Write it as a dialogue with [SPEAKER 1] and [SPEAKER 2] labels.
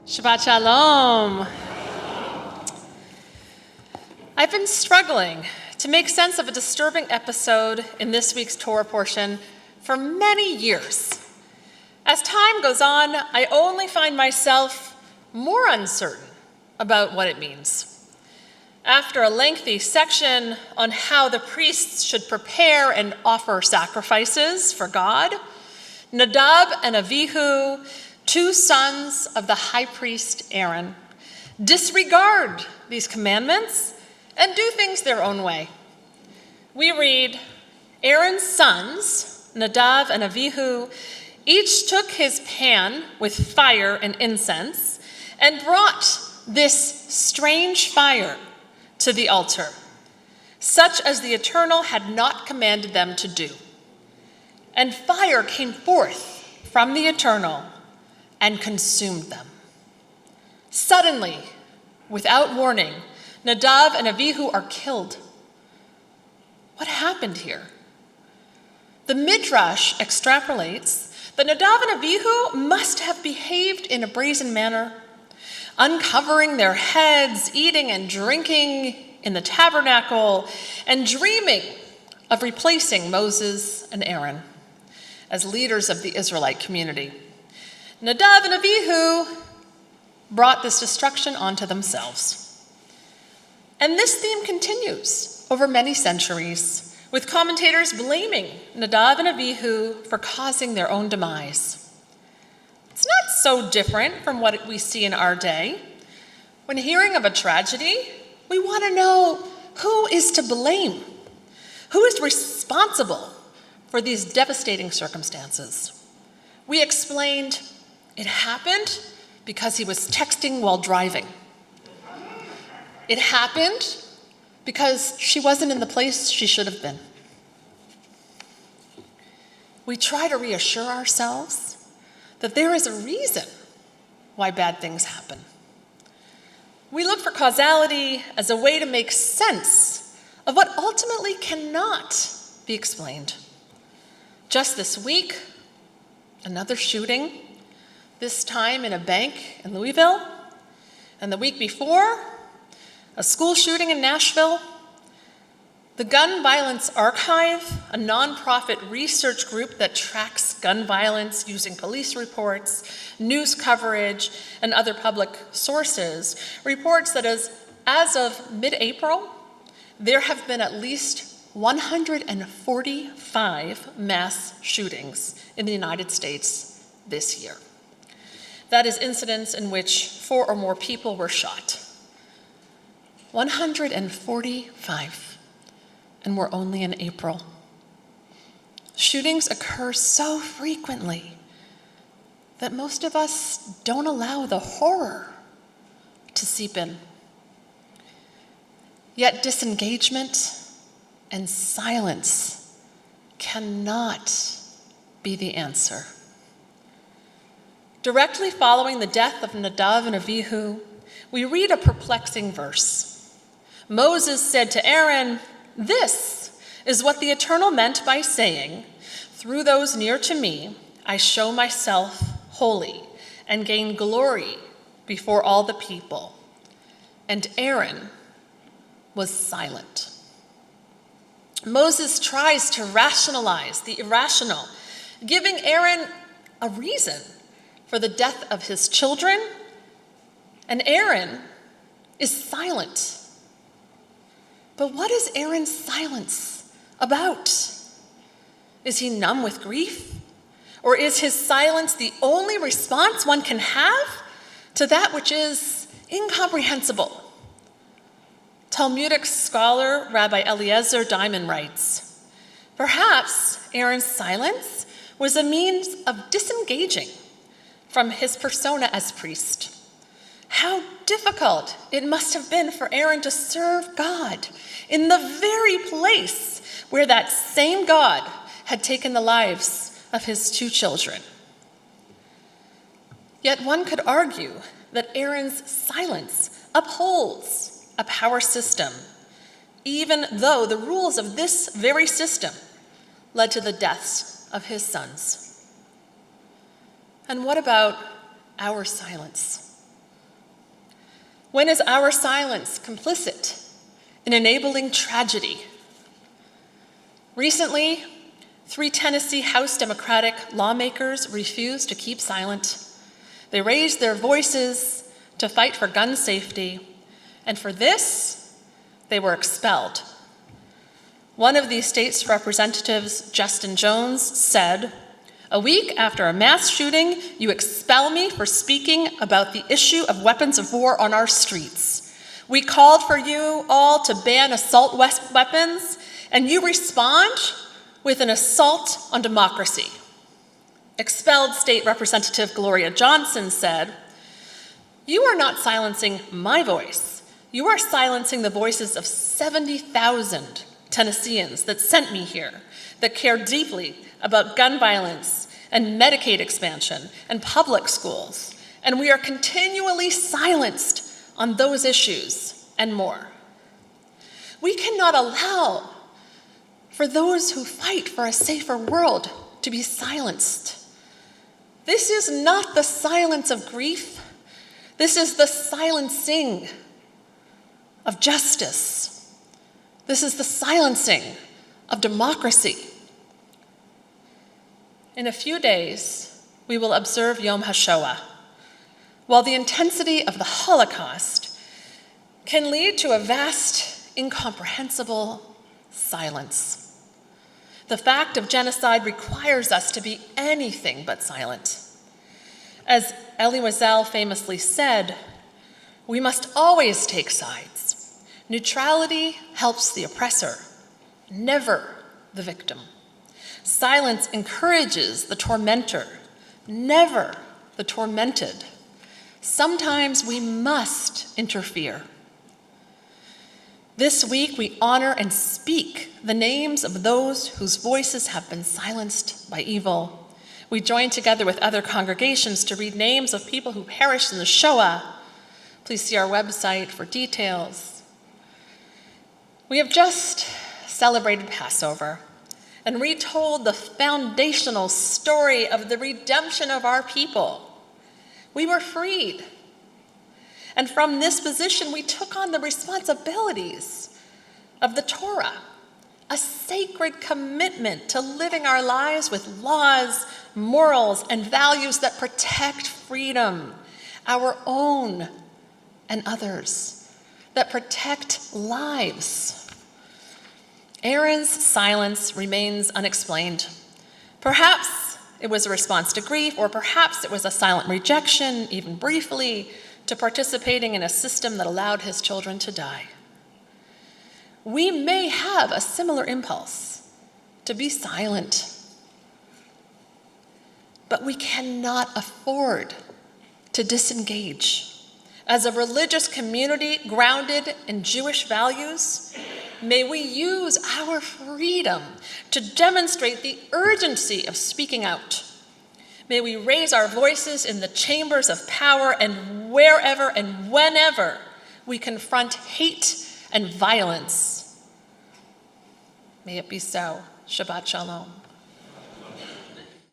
[SPEAKER 1] Shabbat Shalom. I've been struggling to make sense of a disturbing episode in this week's Torah portion for many years. As time goes on, I only find myself more uncertain about what it means. After a lengthy section on how the priests should prepare and offer sacrifices for God, Nadab and Avihu, two sons of the high priest Aaron, disregard these commandments and do things their own way. We read, Aaron's sons, Nadab and Avihu, each took his pan with fire and incense and brought this strange fire to the altar, such as the Eternal had not commanded them to do. And fire came forth from the Eternal and consumed them. Suddenly, without warning, Nadab and Avihu are killed. What happened here? The Midrash extrapolates that Nadab and Avihu must have behaved in a brazen manner, uncovering their heads, eating and drinking in the tabernacle, and dreaming of replacing Moses and Aaron as leaders of the Israelite community. Nadab and Avihu brought this destruction onto themselves. And this theme continues over many centuries, with commentators blaming Nadab and Avihu for causing their own demise. It's not so different from what we see in our day. When hearing of a tragedy, we want to know who is to blame, who is responsible for these devastating circumstances. We explained it happened because he was texting while driving. It happened because she wasn't in the place she should have been. We try to reassure ourselves that there is a reason why bad things happen. We look for causality as a way to make sense of what ultimately cannot be explained. Just this week, another shooting, this time in a bank in Louisville, and the week before, a school shooting in Nashville. The Gun Violence Archive, a nonprofit research group that tracks gun violence using police reports, news coverage, and other public sources, reports that as of mid-April, there have been at least 145 mass shootings in the United States this year. That is incidents in which 4 or more people were shot. 145, and we're only in April. Shootings occur so frequently that most of us don't allow the horror to seep in. Yet disengagement and silence cannot be the answer. Directly following the death of Nadab and Avihu, we read a perplexing verse. Moses said to Aaron, "This is what the Eternal meant by saying, 'Through those near to me, I show myself holy and gain glory before all the people.' And Aaron was silent." Moses tries to rationalize the irrational, giving Aaron a reason for the death of his children, and Aaron is silent. But what is Aaron's silence about? Is he numb with grief? Or is his silence the only response one can have to that which is incomprehensible? Talmudic scholar Rabbi Eliezer Diamond writes, "Perhaps Aaron's silence was a means of disengaging from his persona as priest. How difficult it must have been for Aaron to serve God in the very place where that same God had taken the lives of his 2 children. Yet one could argue that Aaron's silence upholds a power system, even though the rules of this very system led to the deaths of his sons. And what about our silence? When is our silence complicit in enabling tragedy? Recently, 3 Tennessee House Democratic lawmakers refused to keep silent. They raised their voices to fight for gun safety, and for this, they were expelled. One of these state's representatives, Justin Jones, said, "A week after a mass shooting, you expel me for speaking about the issue of weapons of war on our streets. We called for you all to ban assault weapons, and you respond with an assault on democracy." Expelled State Representative Gloria Johnson said, "You are not silencing my voice. You are silencing the voices of 70,000 Tennesseans that sent me here, that care deeply about gun violence and Medicaid expansion and public schools, and we are continually silenced on those issues and more. We cannot allow for those who fight for a safer world to be silenced. This is not the silence of grief. This is the silencing of justice. This is the silencing of democracy." In a few days, we will observe Yom HaShoah. While the intensity of the Holocaust can lead to a vast, incomprehensible silence, the fact of genocide requires us to be anything but silent. As Elie Wiesel famously said, "We must always take sides. Neutrality helps the oppressor, never the victim. Silence encourages the tormentor, never the tormented. Sometimes we must interfere." This week, we honor and speak the names of those whose voices have been silenced by evil. We join together with other congregations to read names of people who perished in the Shoah. Please see our website for details. We have just celebrated Passover and retold the foundational story of the redemption of our people. We were freed. And from this position, we took on the responsibilities of the Torah, a sacred commitment to living our lives with laws, morals, and values that protect freedom, our own and others, that protect lives. Aaron's silence remains unexplained. Perhaps it was a response to grief, or perhaps it was a silent rejection, even briefly, to participating in a system that allowed his children to die. We may have a similar impulse to be silent, but we cannot afford to disengage. As a religious community grounded in Jewish values, may we use our freedom to demonstrate the urgency of speaking out. May we raise our voices in the chambers of power and wherever and whenever we confront hate and violence. May it be so. Shabbat Shalom.